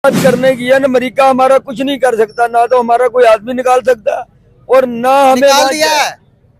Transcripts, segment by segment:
बात करने की है ना, अमेरिका हमारा कुछ नहीं कर सकता, ना तो हमारा कोई आदमी निकाल सकता और ना हमें निकाल दिया है।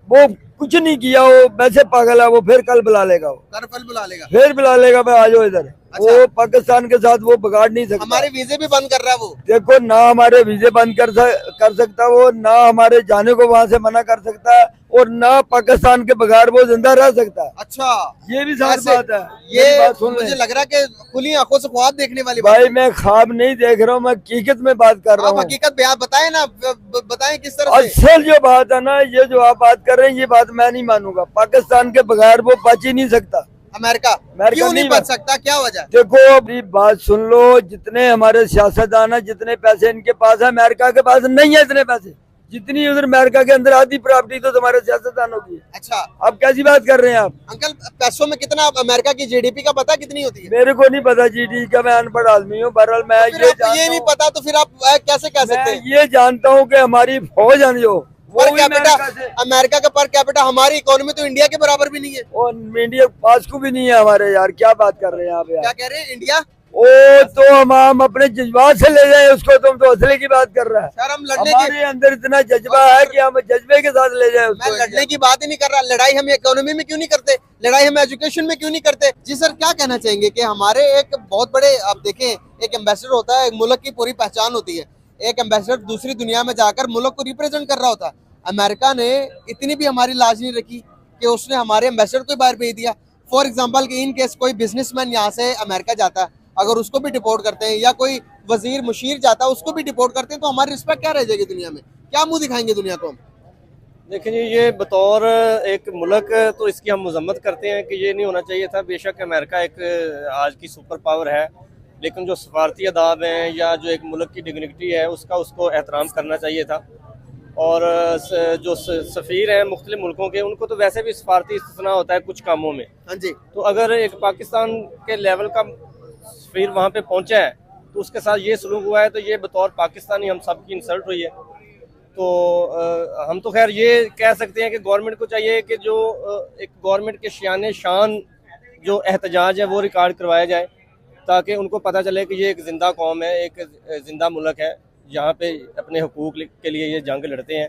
वो कुछ नहीं किया। वो वैसे पागल है, वो फिर कल बुला लेगा, वो कल बुला लेगा। फिर बुला लेगा, मैं आ जाओ इधर। अच्छा। वो पाकिस्तान के साथ वो बिगाड़ नहीं सकता। हमारे वीजे भी बंद कर रहा है वो। देखो, ना हमारे वीजे बंद कर सकता वो, ना हमारे जाने को वहाँ से मना कर सकता, और ना पाकिस्तान के बगैर वो जिंदा रह सकता। अच्छा, ये भी सारी बात है। ये बात सुन मुझे लग रहा है कि खुली आंखों से ख्वाब देखने वाली भाई बात। मैं ख्वाब नहीं देख रहा हूँ, मैं हकीकत में बात कर रहा हूँ। हकीकत बयान बताएं ना, बताएं किस तरह से। असल जो बात है ना, ये जो आप बात कर रहे हैं, ये बात मैं नहीं मानूंगा। पाकिस्तान के बगैर वो बच ही नहीं सकता। अमेरिका क्यों नहीं बच सकता, क्या वजह? देखो, अभी बात सुन लो, जितने हमारे सियासतदान है, जितने पैसे इनके पास है, अमेरिका के पास नहीं है इतने पैसे। जितनी उधर अमेरिका के अंदर आधी प्रॉपर्टी तो तुम्हारे सियासतदानों की है। अच्छा, अब कैसी बात कर रहे हैं आप? अंकल, पैसों में कितना अमेरिका की जीडीपी का पता कितनी होती है? मेरे को नहीं पता जीडीपी का, मैं अनपढ़ आदमी हूँ। बहरहाल मैं ये नहीं पता तो फिर आप कैसे कह सकते हैं? ये जानता हूँ कि हमारी फौज है जो पर कैपिटा, अमेरिका का पर कैपिटा हमारी इकोनॉमी तो इंडिया के बराबर भी नहीं है। और इंडिया पास को भी नहीं है हमारे। यार क्या बात कर रहे हैं आप? क्या कह रहे हैं? इंडिया ओ तो हम अपने जज्बात से ले जाए उसको, तुम तो असले की बात कर रहा है। सर, हम लड़ने हमारे अंदर इतना जज्बा है कि हम जज्बे के साथ ले जाए उसको। मैं लड़ने की बात ही नहीं कर रहा। लड़ाई हम इकोनॉमी में क्यों नहीं करते? लड़ाई हम एजुकेशन में क्यों नहीं करते? जी सर, क्या कहना चाहेंगे कि हमारे एक बहुत बड़े, आप देखें, एक एम्बेसडर होता है, एक मुल्क की पूरी पहचान होती है। एक एम्बेसडर दूसरी दुनिया में जाकर मुल्क को रिप्रेजेंट कर रहा होता है। अमेरिका ने इतनी भी हमारी लाज नहीं रखी कि उसने हमारे एम्बेसडर को बाहर भेज दिया। फॉर एग्जाम्पल कि इन केस कोई बिजनेसमैन यहाँ से अमेरिका जाता है, अगर उसको भी डिपोर्ट करते हैं, या कोई वजीर मुशीर जाता है उसको भी डिपोर्ट करते हैं, तो हमारी रिस्पेक्ट क्या रह जाएगी दुनिया में? क्या मुंह दिखाएंगे दुनिया को हम? देखिए जी, ये बतौर एक मुल्क तो इसकी हम मजम्मत करते हैं कि ये नहीं होना चाहिए था। बेशक अमेरिका एक आज की सुपर पावर है, लेकिन जो सफारती अदाब हैं या जो एक मुल्क की डिग्निटी है उसका उसको एहतराम करना चाहिए था। और जो सफ़ीर हैं मुख्तलिफ मुल्कों के, उनको तो वैसे भी सफारती इस्तिस्ना होता है कुछ कामों में। हाँ जी। तो अगर एक पाकिस्तान के लेवल का सफ़ीर वहाँ पे पहुँचा है तो उसके साथ ये सलूक हुआ है, तो ये बतौर पाकिस्तानी हम सब की इंसल्ट हुई है। तो हम तो खैर ये कह सकते हैं कि गवर्नमेंट को चाहिए कि जो एक गवर्नमेंट के शान शान जो एहतजाज है वो रिकॉर्ड करवाया जाए, ताकि उनको पता चले कि ये एक ज़िंदा कौम है, एक ज़िंदा मुल्क है, यहाँ पे अपने हुकूक के लिए ये जंग लड़ते हैं।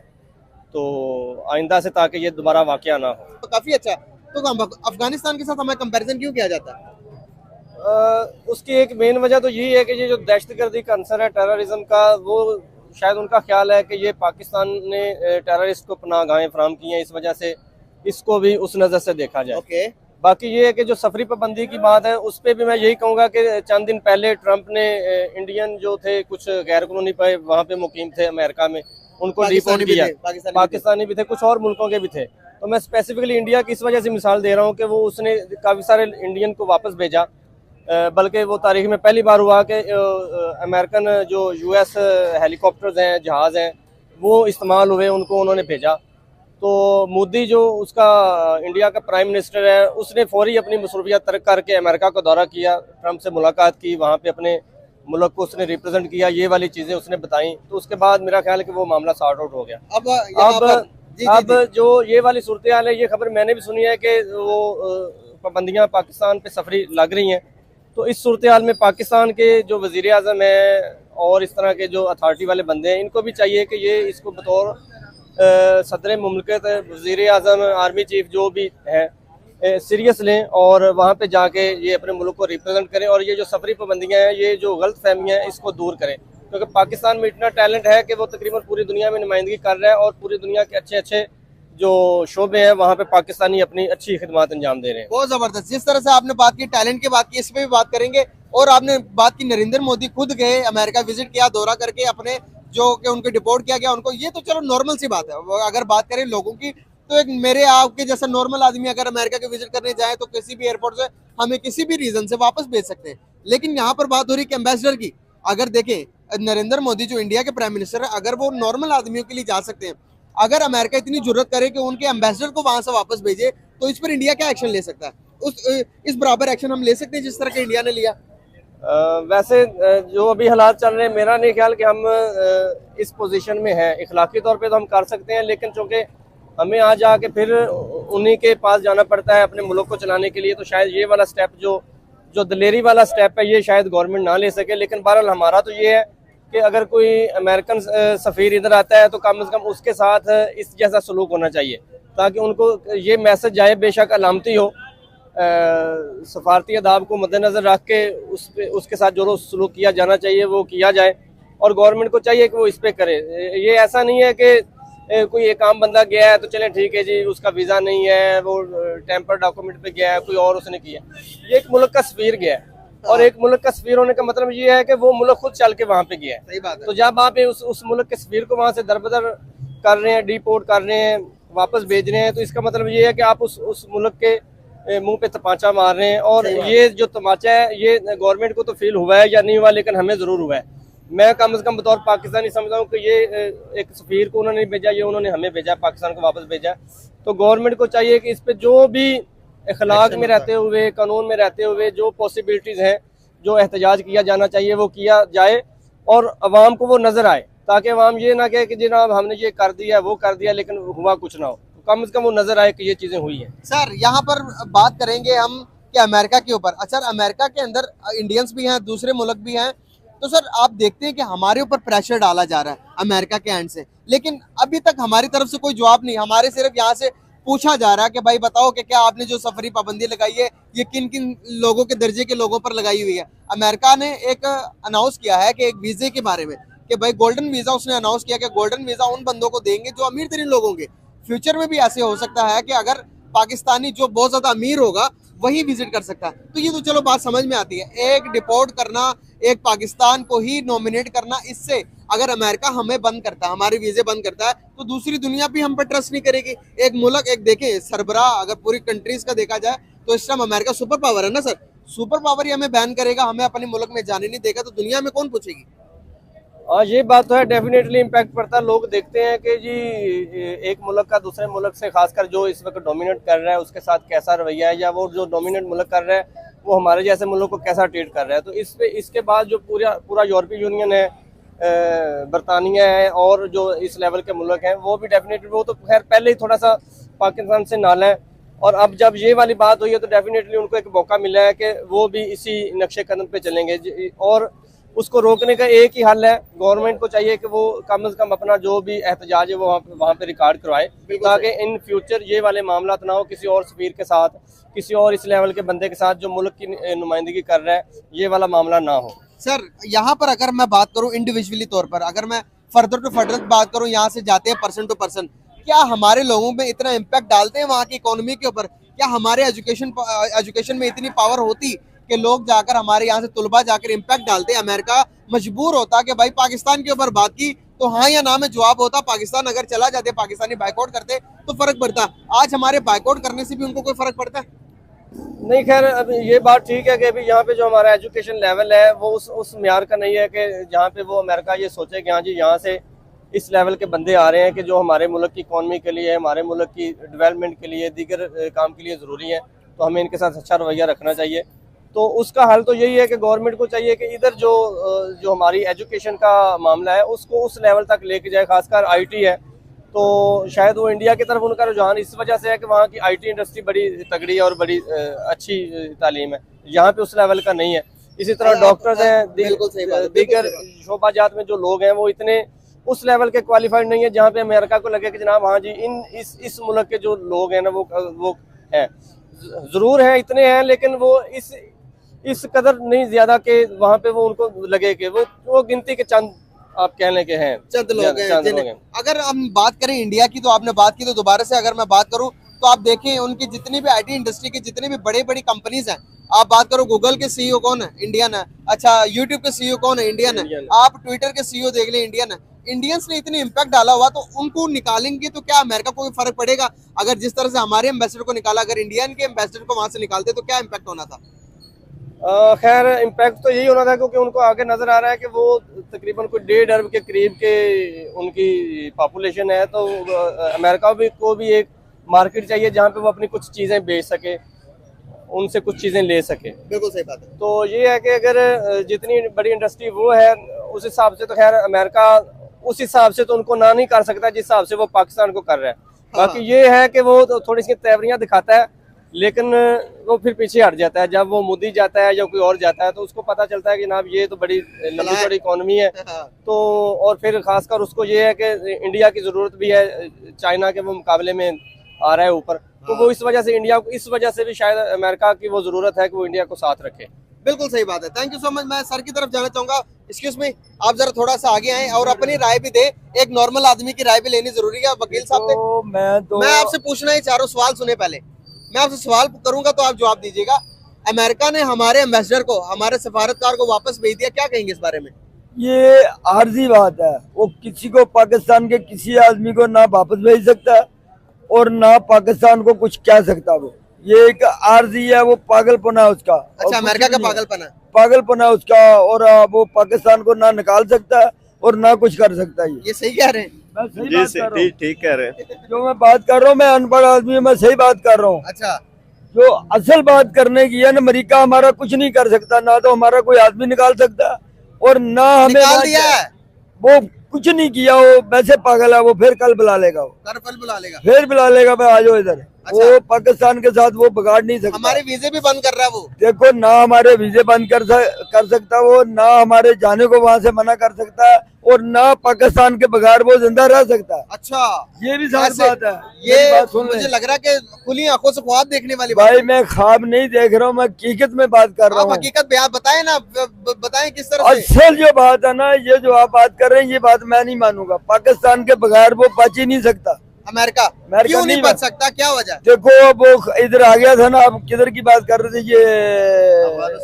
तो आइंदा से ताकि ये दोबारा वाक़या ना हो। तो काफ़ी अच्छा। तो अफगानिस्तान के साथ हमें कंपैरिजन क्यों किया जाता है? उसकी एक मेन वजह तो यही है कि ये जो दहशतगर्दी का अंसर है टेररिज्म का, वो शायद उनका ख्याल है कि ये पाकिस्तान ने टेररिस्ट को पनाहगाहें फराहम की हैं, इस वजह से इसको भी उस नज़र से देखा जाए। बाकी ये है कि जो सफरी पाबंदी की बात है उस पर भी मैं यही कहूँगा कि चंद दिन पहले ट्रंप ने इंडियन जो थे कुछ गैर कानूनी पे वहाँ पे मुकीम थे अमेरिका में, उनको डिपोर्ट किया। पाकिस्तानी भी थे, कुछ और मुल्कों के भी थे। तो मैं स्पेसिफिकली इंडिया की इस वजह से मिसाल दे रहा हूँ कि वो उसने काफ़ी सारे इंडियन को वापस भेजा, बल्कि वो तारीख में पहली बार हुआ कि अमेरिकन जो US हेलीकॉप्टर्स हैं, जहाज़ हैं, वो इस्तेमाल हुए, उनको उन्होंने भेजा। तो मोदी जो उसका इंडिया का प्राइम मिनिस्टर है, उसने फौरी अपनी मसरूफियत तर्क करके अमेरिका का दौरा किया, ट्रंप से मुलाकात की, वहाँ पे अपने मुल्क को उसने रिप्रेजेंट किया, ये वाली चीज़ें उसने बताई। तो उसके बाद मेरा ख्याल है कि वो मामला सॉर्ट आउट हो गया। अब जो ये वाली सूरत हाल है, ये खबर मैंने भी सुनी है कि वो पाबंदियाँ पाकिस्तान पे सफरी लग रही हैं। तो इस सूरत हाल में पाकिस्तान के जो वज़ीर आज़म है और इस तरह के जो अथॉरिटी वाले बंदे हैं, इनको भी चाहिए कि ये इसको बतौर सदर मुमलकत, वज़ीर आज़म, आर्मी चीफ जो भी है, सीरियस लें और वहाँ पे जाके ये अपने मुल्क को रिप्रेजेंट करें, और ये जो सफरी पाबंदियाँ हैं, ये जो गलत फहमियाँ हैं, इसको दूर करें। क्योंकि पाकिस्तान में इतना टैलेंट है कि वो तकरीबन पूरी दुनिया में नुमाइंदगी कर रहा है, और पूरी दुनिया के अच्छे अच्छे जो शोबे हैं वहाँ पे पाकिस्तानी अपनी अच्छी खिदमत अंजाम दे रहे हैं। बहुत ज़बरदस्त। जिस तरह से आपने बात की, टैलेंट की बात की, इस पर भी बात करेंगे। और आपने बात की नरेंद्र मोदी खुद गए, अमेरिका विजिट किया, दौरा करके अपने जो कि उनको डिपोर्ट किया गया उनको, ये तो चलो नॉर्मल सी बात है। अगर बात करें लोगों की, तो एक मेरे आपके जैसा नॉर्मल आदमी अगर अमेरिका के विजिट करने जाए तो किसी भी एयरपोर्ट से हमें किसी भी रीजन से वापस भेज सकते हैं। लेकिन यहाँ पर बात हो रही है कि एम्बेसडर की। अगर देखें, नरेंद्र मोदी जो इंडिया के प्राइम मिनिस्टर है, अगर वो नॉर्मल आदमियों के लिए जा सकते हैं, अगर अमेरिका इतनी जरूरत करे कि उनके एम्बेसडर को वहां से वापस भेजे, तो इस पर इंडिया क्या एक्शन ले सकता है? इस बराबर एक्शन हम ले सकते हैं जिस तरह के इंडिया ने लिया? वैसे जो अभी हालात चल रहे हैं, मेरा नहीं ख्याल कि हम इस पोजीशन में हैं। इखलाकी तौर पे तो हम कर सकते हैं, लेकिन चूँकि हमें आ जाके फिर उन्हीं के पास जाना पड़ता है अपने मुल्क को चलाने के लिए, तो शायद ये वाला स्टेप जो जो दलेरी वाला स्टेप है ये शायद गवर्नमेंट ना ले सके, लेकिन बहरहाल हमारा तो ये है कि अगर कोई अमेरिकन सफ़ीर इधर आता है तो कम से कम उसके साथ इस जैसा सलूक होना चाहिए, ताकि उनको ये मैसेज जाए, बेशक अलामती हो, सफारती अदाब को मद्देनज़र रख के उसके साथ जो सलूक किया जाना चाहिए वो किया जाए, और गवर्नमेंट को चाहिए कि वो इस पर करे। ये ऐसा नहीं है कि कोई एक आम बंदा गया है तो चले ठीक है जी, उसका वीज़ा नहीं है, वो टेम्पर डॉक्यूमेंट पे गया है, कोई और उसने किया। ये एक मुल्क का सफ़ीर गया है, और एक मुल्क का सफ़ीर होने का मतलब ये है कि वो मुल्क खुद चल के वहाँ पे गया है। सही बात है। तो जब आप उस मुल्क के सफ़ीर को वहाँ से दरबदर कर रहे हैं, डिपोर्ट कर रहे हैं, वापस भेज रहे हैं, तो इसका मतलब ये है कि आप उस मुल्क के मुंह पे तमाचा मार रहे हैं। और ये जो तमाचा है ये गवर्नमेंट को तो फील हुआ है या नहीं हुआ, लेकिन हमें ज़रूर हुआ है। मैं कम से कम बतौर पाकिस्तानी समझता हूँ कि ये एक सफ़ीर को उन्होंने भेजा, ये उन्होंने हमें भेजा, पाकिस्तान को वापस भेजा। तो गवर्नमेंट को चाहिए कि इस पर जो भी अखलाक में रहते हुए, कानून में रहते हुए जो पॉसिबिलिटीज़ हैं, जो एहतजाज किया जाना चाहिए वो किया जाए, और अवाम को वो नज़र आए, ताकि अवाम ये ना कहे कि जनाब हमने ये कर दिया वो कर दिया लेकिन हुआ कुछ ना हो। तो कम से कम वो नज़र आए कि ये चीज़ें हुई हैं। सर यहाँ पर बात करेंगे हम कि अमेरिका के ऊपर। अच्छा, अमेरिका के अंदर इंडियंस भी हैं, दूसरे मुल्क भी हैं, तो सर आप देखते हैं कि हमारे ऊपर प्रेशर डाला जा रहा है अमेरिका के एंड से, लेकिन अभी तक हमारी तरफ से कोई जवाब नहीं। हमारे सिर्फ यहाँ से पूछा जा रहा है कि भाई बताओ कि क्या आपने जो सफरी पाबंदी लगाई है ये किन किन लोगों के दर्जे के लोगों पर लगाई हुई है। अमेरिका ने एक अनाउंस किया है कि एक वीजे के बारे में कि भाई गोल्डन वीजा, उसने अनाउंस किया कि गोल्डन वीजा उन बंदों को देंगे जो अमीर तरीन लोग होंगे। फ्यूचर में भी ऐसे हो सकता है कि अगर पाकिस्तानी जो बहुत ज्यादा अमीर होगा वही विजिट कर सकता है। तो ये तो चलो बात समझ में आती है। एक डिपोर्ट करना, एक पाकिस्तान को ही नॉमिनेट करना, इससे अगर अमेरिका हमें बंद करता है, हमारे वीजे बंद करता है, तो दूसरी दुनिया भी हम पर ट्रस्ट नहीं करेगी। एक मुल्क, एक देखें सरबराह, अगर पूरी कंट्रीज का देखा जाए तो इस टाइम अमेरिका सुपर पावर है ना सर। सुपर पावर ही हमें बैन करेगा, हमें अपने मुल्क में जाने नहीं देगा, तो दुनिया में कौन पूछेगी। ये बात तो है, डेफिनेटली इम्पैक्ट पड़ता है। लोग देखते हैं कि जी एक मुल्क का दूसरे मुल्क से, खासकर जो इस वक्त डोमिनेट कर रहा है उसके साथ कैसा रवैया है, या वो जो डोमिनेट मुल्क कर रहा है वो हमारे जैसे मुल्क को कैसा ट्रीट कर रहा है। तो इसके बाद जो पूरा यूरोपीय यूनियन है, बरतानिया है, और जो इस लेवल के मुल्क हैं वो भी डेफिनेटली, वो तो खैर पहले ही थोड़ा सा पाकिस्तान से नाला है, और अब जब ये वाली बात हुई है तो डेफिनेटली उनको एक मौका मिला है कि वो भी इसी नक्शे कदम पे चलेंगे। और उसको रोकने का एक ही हल है, गवर्नमेंट को चाहिए कि वो कम से कम अपना जो भी एहतजाज है वो वहाँ पे रिकॉर्ड करवाए, ताकि इन फ्यूचर ये वाले मामला ना हो किसी और सफीर के साथ, किसी और इस लेवल के बंदे के साथ जो मुल्क की नुमाइंदगी कर रहा है, ये वाला मामला ना हो। सर यहाँ पर अगर मैं बात करूँ इंडिविजुअली तौर पर, अगर मैं फर्दर टू फर्दर बात करूँ, यहाँ से जाते हैं पर्सन टू पर्सन, क्या हमारे लोगों में इतना इम्पैक्ट डालते हैं वहाँ की इकोनॉमी के ऊपर? क्या हमारे एजुकेशन में इतनी पावर होती कि लोग जाकर हमारे यहाँ से तुलबा जाकर इम्पैक्ट डालते? अमेरिका मजबूर होता कि भाई पाकिस्तान के ऊपर बात की तो हाँ या ना में जवाब होता, पाकिस्तान अगर चला जाते, पाकिस्तानी बाइकआउट करते तो फर्क पड़ता। आज हमारे बाइकआउट करने से भी उनको कोई फर्क पड़ता है? नहीं, खैर अभी ये बात ठीक है कि अभी यहाँ पे जो हमारा एजुकेशन लेवल है वो उस म्यार का नहीं है कि जहाँ पे वो अमेरिका ये सोचे कि हाँ जी यहाँ से इस लेवल के बंदे आ रहे हैं कि जो हमारे मुल्क की इकॉनमी के लिए, हमारे मुल्क की डेवलपमेंट के लिए, दीगर काम के लिए ज़रूरी है, तो हमें इनके साथ अच्छा रवैया रखना चाहिए। तो उसका हल तो यही है कि गवर्नमेंट को चाहिए कि इधर जो हमारी एजुकेशन का मामला है उसको उस लेवल तक लेके जाए। खासकर आईटी है तो शायद वो इंडिया की तरफ उनका रुझान इस वजह से है कि वहाँ की आईटी इंडस्ट्री बड़ी तगड़ी है और बड़ी अच्छी तालीम है, यहाँ पे उस लेवल का नहीं है। इसी तरह डॉक्टर्स हैं, दीगर शोबाजात में जो लोग हैं वो इतने उस लेवल के क्वालिफाइड नहीं है जहाँ पे अमेरिका को लगे कि जनाब हाँ जी इस मुल्क के जो लोग हैं ना वो हैं, ज़रूर हैं, इतने हैं, लेकिन वो इस कदर नहीं ज्यादा के वहाँ पे वो उनको लगे कि वो गिनती के चंद आप कहने के हैं, चंद लोग हैं। अगर हम बात करें इंडिया की, तो आपने बात की तो दोबारा से अगर मैं बात करूं तो आप देखें उनकी जितनी भी आईटी इंडस्ट्री की जितनी भी बड़ी कंपनीज हैं, आप बात करो गूगल के सीईओ कौन है? इंडियन है। अच्छा, यूट्यूब के सीईओ कौन है? इंडियन है। आप ट्विटर के सीईओ देख ले, इंडियन है। इंडियंस ने इतनी इम्पैक्ट डाला हुआ, तो उनको निकालेंगे तो क्या अमेरिका को फर्क पड़ेगा? अगर जिस तरह से हमारे एम्बेसडर को निकाला, अगर इंडियन के एम्बेसडर को वहां से निकालते तो क्या इम्पैक्ट होना था? खैर इम्पैक्ट तो यही होना था, क्योंकि उनको आगे नजर आ रहा है कि वो तकरीबन कोई 1.5 अरब के करीब के उनकी पॉपुलेशन है। तो अमेरिका को भी एक मार्केट चाहिए जहाँ पे वो अपनी कुछ चीज़ें बेच सके, उनसे कुछ चीज़ें ले सके। बिल्कुल सही बात है। तो ये है कि अगर जितनी बड़ी इंडस्ट्री वो है उस हिसाब से, तो खैर अमेरिका उस हिसाब से तो उनको ना नहीं कर सकता जिस हिसाब से वो पाकिस्तान को कर रहा है। बाकी ये है कि वो थोड़ी सी तेवरियाँ दिखाता है लेकिन वो फिर पीछे हट जाता है। जब वो मोदी जाता है या कोई और जाता है तो उसको पता चलता है कि जनाब ये तो बड़ी लंबी चौड़ी इकोनॉमी है। तो और फिर खासकर उसको ये है कि इंडिया की ज़रूरत भी है, चाइना के वो मुकाबले में आ रहा है ऊपर, तो वो इस वजह से इंडिया को, इस वजह से भी शायद अमेरिका की वो ज़रूरत है कि वो इंडिया को साथ रखे। बिल्कुल सही बात है। Thank you so much. मैं सर की तरफ जाना चाहूंगा। एक्सक्यूज मी, आप जरा थोड़ा सा आगे आए और अपनी राय भी दे। एक नॉर्मल आदमी की राय भी लेनी जरूरी है। वकील साहब ने मैं आपसे पूछना है, चारों सवाल सुने पहले। मैं आपसे सवाल करूंगा तो आप जवाब दीजिएगा। अमेरिका ने हमारे एम्बेसडर को, हमारे सफारतकार को वापस भेज दिया, क्या कहेंगे इस बारे में? ये आर्जी बात है। वो किसी को, पाकिस्तान के किसी आदमी को ना वापस भेज सकता है और ना पाकिस्तान को कुछ कह सकता। वो ये एक आर्जी है, वो पागलपना है उसका। अच्छा, अमेरिका का पागलपना? पागलपना है उसका। और वो पाकिस्तान को ना निकाल सकता है और ना कुछ कर सकता है। ये सही कह रहे हैं? मैं सही बात कर रहा हूँ। ठीक कह रहे हैं। जो मैं बात कर रहा हूँ, मैं अनपढ़ आदमी हूँ, मैं सही बात कर रहा हूँ। अच्छा, जो असल बात करने की है ना, अमेरिका हमारा कुछ नहीं कर सकता, ना तो हमारा कोई आदमी निकाल सकता और ना हमें निकाल दिया है। वो कुछ नहीं किया। वो वैसे पागल है। वो फिर कल बुला लेगा, वो कल बुला लेगा, फिर बुला लेगा। मैं आ जाओ इधर। अच्छा। वो पाकिस्तान के साथ वो बिगाड़ नहीं सकता। हमारे वीजे भी बंद कर रहा है वो। देखो, ना हमारे वीजे बंद कर सकता वो, ना हमारे जाने को वहाँ से मना कर सकता है और ना पाकिस्तान के बगैर वो जिंदा रह सकता। अच्छा, ये भी सारी बात है। ये बात सुन मुझे लग रहा है कि खुली आंखों से ख्वाब देखने वाली बात भाई है। मैं ख्वाब नहीं देख रहा हूँ, मैं हकीकत में बात कर रहा आप हूँ। हकीकत आप बताएं ना, बताएं किस तरह से। असल जो बात है ना, ये जो आप बात कर रहे हैं, ये बात मैं नहीं मानूंगा। पाकिस्तान के बगैर वो बच ही नहीं सकता। अमेरिका क्यों नहीं बच सकता, क्या वजह? देखो, अब वो इधर आ गया था ना। आप किधर की बात कर रहे थे? ये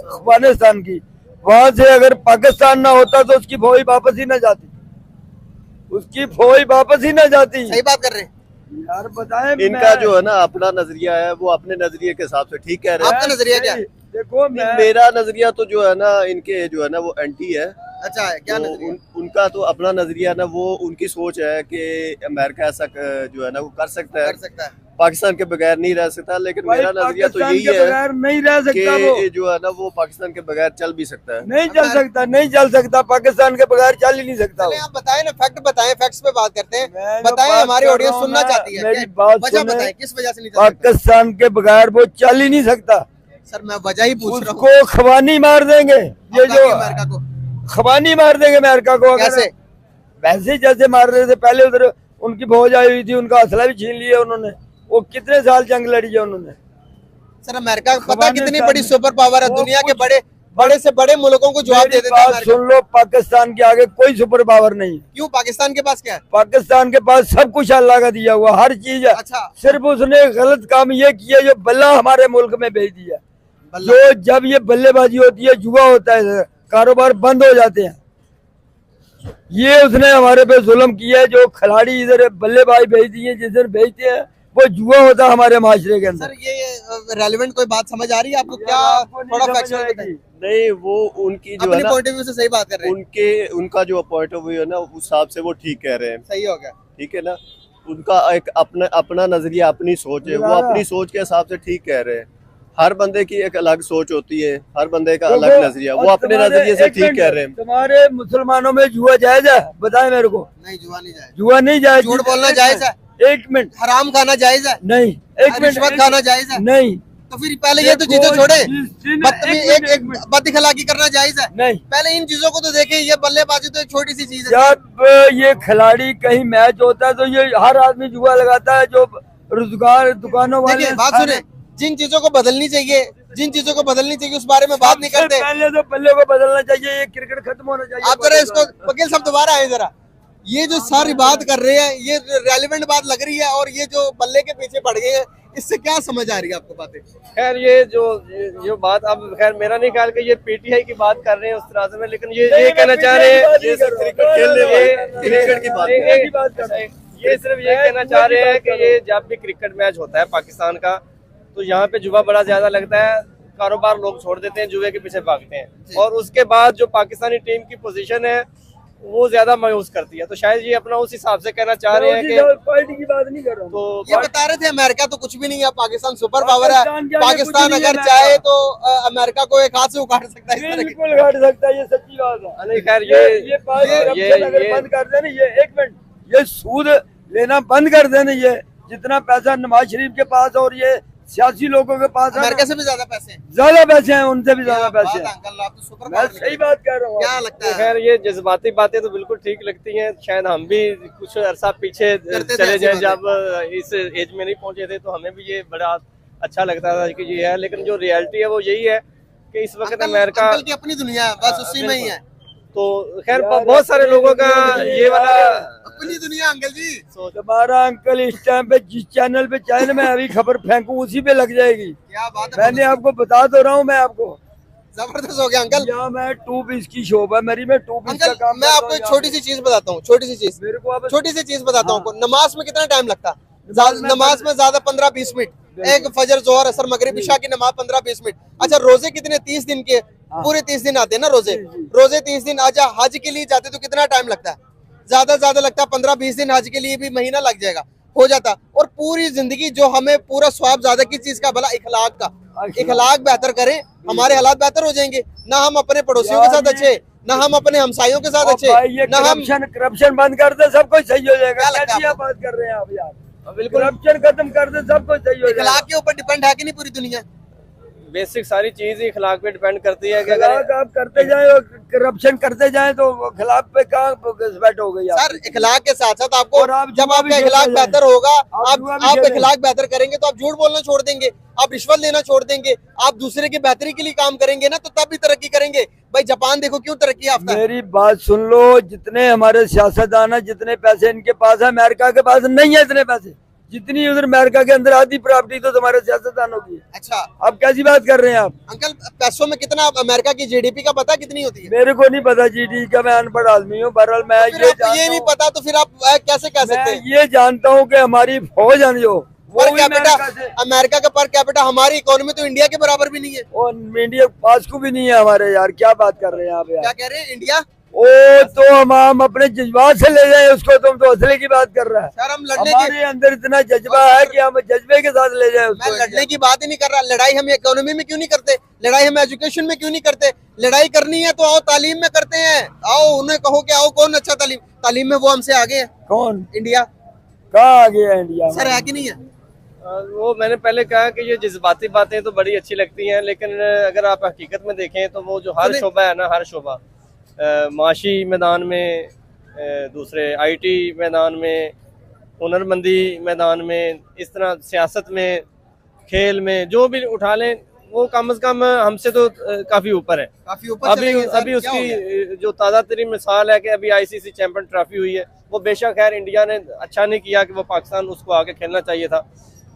अफगानिस्तान की। वहां से अगर पाकिस्तान ना होता तो उसकी फौज वापस ही ना जाती। उसकी फौज वापस ही ना जाती। सही बात कर रहे हैं यार, बताएं। इनका जो है ना अपना नजरिया है, वो अपने नजरिए के हिसाब से ठीक कह रहे हैं। आपका नजरिया क्या है? देखो, मेरा नजरिया तो जो है ना, इनके जो है ना वो एंटी है। अच्छा है, क्या तो नजरिया? उनका तो अपना नजरिया ना, वो उनकी सोच है कि अमेरिका ऐसा जो है ना वो कर सकता है, पाकिस्तान के बगैर नहीं रह सकता। लेकिन मेरा नजरिया तो यही है नहीं रह सकता कि जो है ना वो पाकिस्तान के बगैर चल भी सकता है। नहीं चल सकता, नहीं चल सकता। पाकिस्तान के बगैर चल ही नहीं सकता। आप बताएं ना, फैक्ट बताएं, फैक्ट्स पे बात करते हैं। मैं बताएं, बात हमारी कर ऑडियंस रहा हूं सुनना ना, चाहती है। मेरी बात वजह सुने। बताएं, किस वजह से नहीं चल सकता? पाकिस्तान के बगैर वो चल ही नहीं सकता। सर मैं वजह ही पूछ रहा हूँ। उसको खवानी मार देंगे। ये जो अमेरिका को खवानी मार देंगे अमेरिका को। अगर कैसे? वैसे जैसे मार रहे थे पहले। उधर उनकी फौज आई हुई थी, उनका असला भी छीन लिया उन्होंने। वो कितने साल जंग लड़ी है उन्होंने। सर अमेरिका पता कितनी बड़ी सुपर पावर है, दुनिया के बड़े से बड़े मुल्कों को जवाब दे देता है अमेरिका। सुन लो, पाकिस्तान के आगे कोई सुपर पावर नहीं है। क्यों? पाकिस्तान के पास क्या है? पाकिस्तान के पास सब कुछ अल्लाह का दिया हुआ, हर चीज है। अच्छा, सिर्फ उसने गलत काम ये किया जो बल्ला हमारे मुल्क में भेज दिया। जो जब ये बल्लेबाजी होती है, जुआ होता है, कारोबार बंद हो जाते हैं। ये उसने हमारे पे जुल्म किया है। जो खिलाड़ी इधर बल्लेबाज भेज दिए, जिस दिन भेजते हैं, वो जुआ होता है हमारे माशरे के अंदर। सर ये रेलेवेंट कोई बात समझ आ रही है आपको? क्या थोड़ा फैक्चुअल बताएं। नहीं, वो उनकी जो है अपनी ना, पॉइंट ऑफ व्यू से सही बात कर रहे हैं। उनका जो पॉइंट ऑफ व्यू है ना, उस हिसाब से वो ठीक कह रहे हैं। सही हो गया, ठीक है ना। उनका एक अपना नजरिया, अपनी सोच है। वो अपनी सोच के हिसाब से ठीक कह रहे हैं। हर बंदे की एक अलग सोच होती है, हर बंदे का अलग नजरिया। वो अपने नजरिए से ठीक कह रहे हैं। तुम्हारे मुसलमानों में जुआ जायज है? बताए मेरे को। नहीं, जुआ नहीं जायज। जुआ नहीं जायज। झूठ बोलना जायज है? एक मिनट। हराम खाना जायज है? नहीं। एक मिनट। रिश्वत खाना जायज है? नहीं। तो फिर पहले ये तो चीजें छोड़े। बदखलाकी करना जायज है? नहीं। पहले इन चीजों को तो देखें। ये बल्लेबाजी तो एक छोटी सी चीज है। जब ये खिलाड़ी कहीं मैच होता है तो ये हर आदमी जुआ लगाता है। जो रोजगार दुकानों वाले, बात सुने, जिन चीजों को बदलनी चाहिए उस बारे में बात नहीं करते। पहले तो बल्ले को बदलना चाहिए। ये क्रिकेट खत्म होना चाहिए। आप जरा इसको, वकील साहब दोबारा आए जरा। ये जो सारी बात कर रहे हैं, ये रेलेवेंट बात लग रही है, और ये जो बल्ले के पीछे पड़ गए हैं, इससे क्या समझ आ रही है आपको बातें? खैर ये जो बात, अब खैर मेरा नहीं ख्याल कि ये पीटीआई की बात कर रहे हैं उस तरह से, लेकिन ये कहना चाह रहे हैं, ये क्रिकेट खेलने क्रिकेट की बात ये सिर्फ ये कहना चाह रहे हैं कि ये जब भी क्रिकेट मैच होता है पाकिस्तान का, तो यहाँ पे जुआ बड़ा ज्यादा लगता है। कारोबार लोग छोड़ देते हैं, जुए के पीछे भागते हैं, और उसके बाद जो पाकिस्तानी टीम की पोजीशन है वो ज्यादा मायूस करती है। तो शायद ये अपना उस हिसाब से कहना चाह रहे हैं कि पार्टी की बात नहीं कर रहा हूँ। तो ये बता रहे थे अमेरिका तो कुछ भी नहीं है, पाकिस्तान सुपर पावर है। पाकिस्तान अगर चाहे तो अमेरिका को एक हाथ से उखाड़ सकता है। बिल्कुल उखाड़ सकता है, ये सच्ची बात है। नहीं खैर ये बंद कर देना। ये एक मिनट, ये सूद लेना बंद कर देना। ये जितना पैसा नवाज शरीफ के पास और ये सियासी लोगों के पास है अमेरिका ना, से भी ज्यादा पैसे हैं। ज्यादा पैसे हैं, उनसे भी क्या ज्यादा बात पैसे है हैं। अंकल, आप तो सुपर मैं सही बात कह रहा हूँ। क्या लगता है? खैर ये जज्बाती बातें तो बिल्कुल ठीक लगती हैं, शायद हम भी कुछ अरसा पीछे करते थे चले ऐसी जाएं, बातें। जब इस एज में नहीं पहुंचे थे तो हमें भी ये बड़ा अच्छा लगता था कि ये है, लेकिन जो रियलिटी है वो यही है कि इस वक्त अमेरिका अंकल की अपनी दुनिया है, बस उसी में ही है। तो खैर बहुत सारे लोगों का ये वाला अपनी दुनिया अंकल जी। तुम्हारा अंकल इस टाइम पे जिस चैनल पे चाहे ना मैं अभी खबर फेंकूं उसी पे लग जाएगी। क्या बात है, मैंने आपको बता तो रहा हूँ, मैं आपको जबरदस्त हो गया अंकल। यहाँ मैं 2 पीस की शॉप है मेरी, मैं 2 पीस का अंकल काम मैं करता आपको हूँ एक यहाँ छोटी पे। सी चीज बताता हूँ, छोटी सी चीज, मेरे को अब छोटी सी चीज बताता हूँ हाँ। आपको। नमाज में कितना टाइम लगता है? नमाज में नमाज में ज्यादा 15-20 मिनट, एक फजर जोहर असर मगरिब इशा की नमाज 15-20 मिनट। अच्छा रोजे कितने? 30 दिन के, पूरे 30 दिन आते हैं ना रोजे। रोजे 30 दिन। अच्छा हज के लिए जाते तो कितना टाइम लगता है? ज्यादा से ज्यादा लगता है 15-20 दिन, हज के लिए भी महीना लग जाएगा, हो जाता। और पूरी जिंदगी जो हमें पूरा स्वाब ज्यादा किस चीज का? भला इखलाक का। इखलाक बेहतर करें, हमारे हालात बेहतर हो जाएंगे। ना हम अपने पड़ोसियों के साथ अच्छे, ना हम अपने हमसायों के साथ अच्छे, ये ना हम करप्शन बंद कर दे सब कुछ सही हो जाएगा। क्या लगता है क्या आपको? बात कर रहे हैं आप यार? बिल्कुल करप्शन खत्म कर दे सब कुछ सही हो जाएगा। इखलाक के ऊपर डिपेंड है कि नहीं पूरी दुनिया? बेसिक सारी चीज ही अखलाक पे डिपेंड करती है कि अगर खिलाफ आप करते जाए और करप्शन करते जाए तो खिलाफ पे कहाँ रिस्पेक्ट हो गई सर इखलाक के साथ साथ आपको, और आप जब जुआ भी आपका खेलते इखलाक जाएं। बेहतर होगा, आप जुआ भी आप खेलें। इखलाक बेहतर करेंगे तो आप झूठ बोलना छोड़ देंगे, आप रिश्वत लेना छोड़ देंगे, आप दूसरे की बेहतरी के लिए काम करेंगे ना, तो तब भी तरक्की करेंगे। भाई जापान देखो क्यों तरक्की याफ्ता है। मेरी बात सुन लो, जितने हमारे सियासतदान है, जितने पैसे इनके पास है, अमेरिका के पास नहीं है इतने पैसे। जितनी उधर अमेरिका के अंदर आधी प्रॉपर्टी तो तुम्हारे सियासतदानों की है। अच्छा आप कैसी बात कर रहे हैं आप? अंकल पैसों में कितना अमेरिका की जीडीपी का पता कितनी होती है? मेरे को नहीं पता जीडी का, मैं अनपढ़ आदमी हूँ। बहरहाल मैं फिर ये आपको ये नहीं जानता पता तो फिर आप कैसे कह हूँ, सकते मैं हैं? ये जानता हूँ कि हमारी फौज है जो वो पर भी कैपिटा, अमेरिका से, अमेरिका का पर कैपिटा हमारी इकोनॉमी तो इंडिया के बराबर भी नहीं है। और इंडिया पास को भी नहीं है हमारे। यार क्या बात कर रहे हैं आप क्या यार? कह रहे हैं? इंडिया ओ तो हम अपने जज्बात से ले जाए उसको, तुम तो असले की बात कर रहा है। सर हम लड़ने की, हमारे अंदर इतना जज्बा है कि हम जज्बे के साथ ले जाए मैं उसको। लड़ने की बात ही नहीं कर रहा। लड़ाई हम इकोनॉमी में क्यों नहीं करते? लड़ाई हम एजुकेशन में क्यों नहीं करते? लड़ाई करनी है तो आओ तालीम में करते हैं। आओ उन्हें कहो कि आओ कौन अच्छा तालीम में वो हमसे आगे है। कौन इंडिया कहाँ आ गया इंडिया? सर है कि नहीं है? वो मैंने पहले कहा कि ये जज्बाती बातें तो बड़ी अच्छी लगती हैं, लेकिन अगर आप हकीकत में देखें तो वो जो हर सुने- शोबा है ना, हर शोबा माशी मैदान में, दूसरे आईटी मैदान में, हुनरमंदी मैदान में, इस तरह सियासत में, खेल में, जो भी उठा लें वो कम से कम हमसे तो काफ़ी ऊपर है। काफी ऊपर अभी चले गए सर, अभी क्या हो गया? उसकी जो ताज़ा तरीन मिसाल है कि अभी आईसीसी चैंपियन ट्रॉफी हुई है, वो बेशक खैर इंडिया ने अच्छा नहीं किया कि वो पाकिस्तान उसको आगे खेलना चाहिए था,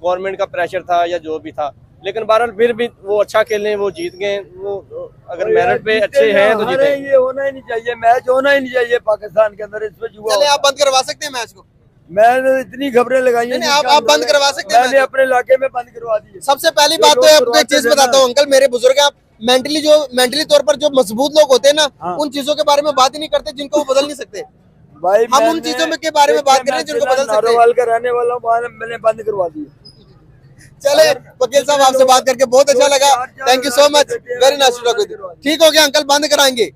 गवर्नमेंट का प्रेशर था या जो भी था, लेकिन बहरहाल फिर भी वो अच्छा खेले, वो जीत गए। वो अगर मेरिट पे अच्छे हैं तो जीते। ये होना ही नहीं चाहिए, मैच होना ही नहीं चाहिए पाकिस्तान के अंदर। इस पे जुआ चले होता आप बंद करवा सकते हैं मैच को? है। मैंने इतनी खबरें लगाई हैं, नहीं, जिसका आप बंद अंदाजा- करवा सकते हैं मैंने मैच। अपने इलाके में बंद करवा दी है। सबसे पहली जो बात तो लोग आपको एक चीज करवाते थे बताता ना- हूँ अंकल, मेरे बुजुर्ग हैं, आप मेंटली तौर पर जो मजबूत लोग होते हैं ना, हाँ। उन चीजों के बारे में बात ही नहीं करते जिनको वो बदल नहीं सकते। भाई हम उन मैंने- चीजों में के बारे में बात कर रहे हैं जिनको बदल सकते हैं। नारोवाल का रहने वाला हूँ, वहाँ मैंने बंद करवा दी। चले वकील साहब आपसे बात करके बहुत अच्छा लगा। Thank you so much, very nice to talk with you. ठीक हो गया अंकल, बंद कराएंगे।